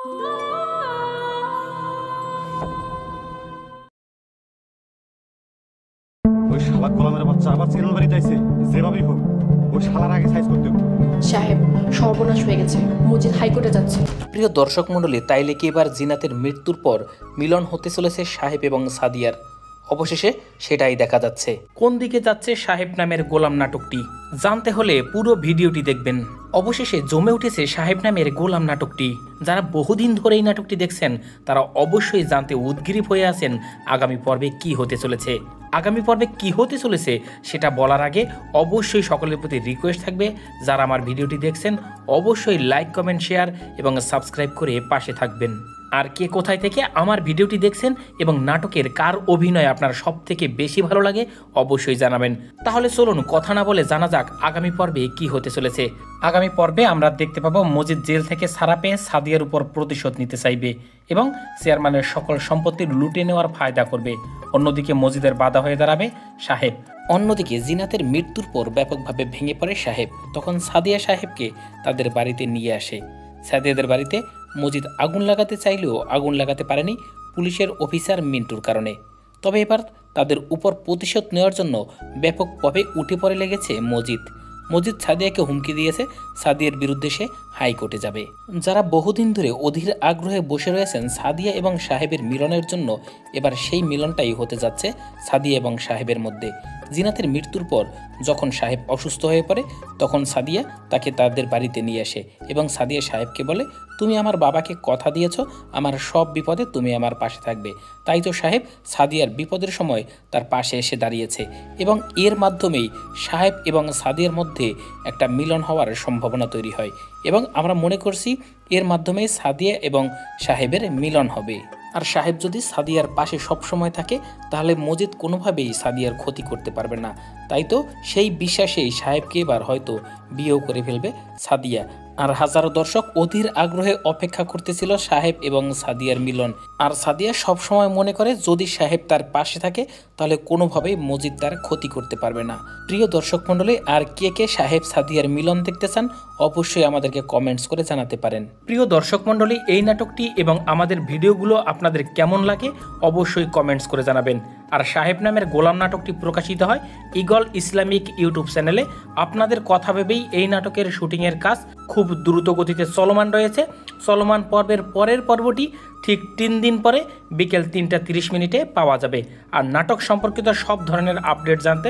ওই শালা গোলামের বাচ্চা আবার চ্যানেল বাড়িতে আইছে। যেভাবেই হোক ওই শালার আগে সাইজ করতে হবে। সাহেব, সর্বনাশ হয়ে গেছে, মজিদ হাইকোর্টে যাচ্ছে। প্রিয় দর্শক মণ্ডলী, তাইলে কি এবার জিনাতের মৃত্যুর পর মিলন হতে চলেছে সাহেব এবং সাদিয়ার? অবশেষে সেটাই দেখা যাচ্ছে। কোন দিকে যাচ্ছে সাহেব নামের গোলাম নাটকটি জানতে হলে পুরো ভিডিওটি দেখবেন। অবশেষে জমে উঠেছে সাহেব নামের গোলাম নাটকটি। যারা বহুদিন ধরে এই নাটকটি দেখছেন তারা অবশ্যই জানতে উদগ্রীব হয়ে আছেন আগামী পর্বে কি হতে চলেছে। আগামী পর্বে কি হতে চলেছে সেটা বলার আগে অবশ্যই সকলের প্রতি রিকোয়েস্ট থাকবে, যারা আমার ভিডিওটি দেখছেন অবশ্যই লাইক, কমেন্ট, শেয়ার এবং সাবস্ক্রাইব করে পাশে থাকবেন। আর কে কোথায় থেকে আমার ভিডিওটি দেখছেন এবং নাটকের কার অভিনয় আপনার সব থেকে বেশি ভালো লাগে অবশ্যই জানাবেন। তাহলে চলুন কথা না বলে জানা যাক আগামী পর্বে কি হতে চলেছে। আগামী পর্বে আমরা দেখতে পাবো মজিদ জেল থেকে ছাড়া পেয়ে সাদিয়ার উপর প্রতিশোধ নিতে চাইবে এবং চেয়ারম্যানের সকল সম্পত্তি লুটে নেওয়ার ফায়দা করবে। অন্যদিকে মজিদের বাধা হয়ে দাঁড়াবে সাহেব। অন্যদিকে জিনাতের মৃত্যুর পর ব্যাপকভাবে ভেঙে পড়ে সাহেব। তখন সাদিয়া সাহেবকে তাদের বাড়িতে নিয়ে আসে। সাদিয়াদের বাড়িতে মজিদ আগুন লাগাতে চাইলেও আগুন লাগাতে পারেনি পুলিশের অফিসার মিন্টুর কারণে। তবে এবার তাদের উপর প্রতিশোধ নেওয়ার জন্য ব্যাপকভাবে উঠে পড়ে লেগেছে মজিদ। মজিদ সাদিয়াকে হুমকি দিয়েছে সাদিয়ার বিরুদ্ধে সে হাইকোর্টে যাবে। যারা বহুদিন ধরে অধীর আগ্রহে বসে রয়েছেন সাদিয়া এবং সাহেবের মিলনের জন্য, এবার সেই মিলনটাই হতে যাচ্ছে সাদিয়া এবং সাহেবের মধ্যে। জিনাতের মৃত্যুর পর যখন সাহেব অসুস্থ হয়ে পড়ে তখন সাদিয়া তাকে তাদের বাড়িতে নিয়ে আসে এবং সাদিয়া সাহেবকে বলে, তুমি আমার বাবাকে কথা দিয়েছ আমার সব বিপদে তুমি আমার পাশে থাকবে। তাই তো সাহেব সাদিয়ার বিপদের সময় তার পাশে এসে দাঁড়িয়েছে এবং এর মাধ্যমেই সাহেব এবং সাদিয়ার মধ্যে একটা মিলন হওয়ার সম্ভাবনা তৈরি হয় এবং আমরা মনে করছি এর মাধ্যমে সাদিয়া এবং সাহেবের মিলন হবে। আর সাহেব যদি সাদিয়ার পাশে সব সময় থাকে তাহলে মজিদ কোনোভাবেই সাদিয়ার ক্ষতি করতে পারবে না। তাই তো সেই বিশ্বাসেই সাহেবকে এবার হয়তো বিয়েও করে ফেলবে সাদিয়া। আর হাজারো দর্শক অধীর আগ্রহে অপেক্ষা করতেছিল সাহেব এবং সাদিয়ার মিলন। আর সাদিয়া সবসময় মনে করে যদি সাহেব তার পাশে থাকে তাহলে কোনোভাবেই মজিদ তার ক্ষতি করতে পারবে না। প্রিয় দর্শক মণ্ডলী, আর কে কে সাহেব সাদিয়ার মিলন দেখতে চান অবশ্যই আমাদেরকে কমেন্টস করে জানাতে পারেন। প্রিয় দর্শক মণ্ডলী, এই নাটকটি এবং আমাদের ভিডিওগুলো আপনাদের কেমন লাগে অবশ্যই কমেন্টস করে জানাবেন। আর সাহেব নামের গোলাম নাটকটি প্রকাশিত হয় ঈগল ইসলামিক ইউটিউব চ্যানেলে। আপনাদের কথা ভেবেই এই নাটকের শুটিংয়ের কাজ খুব দ্রুত গতিতে চলমান রয়েছে। চলমান পর্বের পরের পর্বটি ঠিক 3 দিন পরে বিকেল 3টা 30 মিনিটে পাওয়া যাবে। আর নাটক সম্পর্কিত সব ধরনের আপডেট জানতে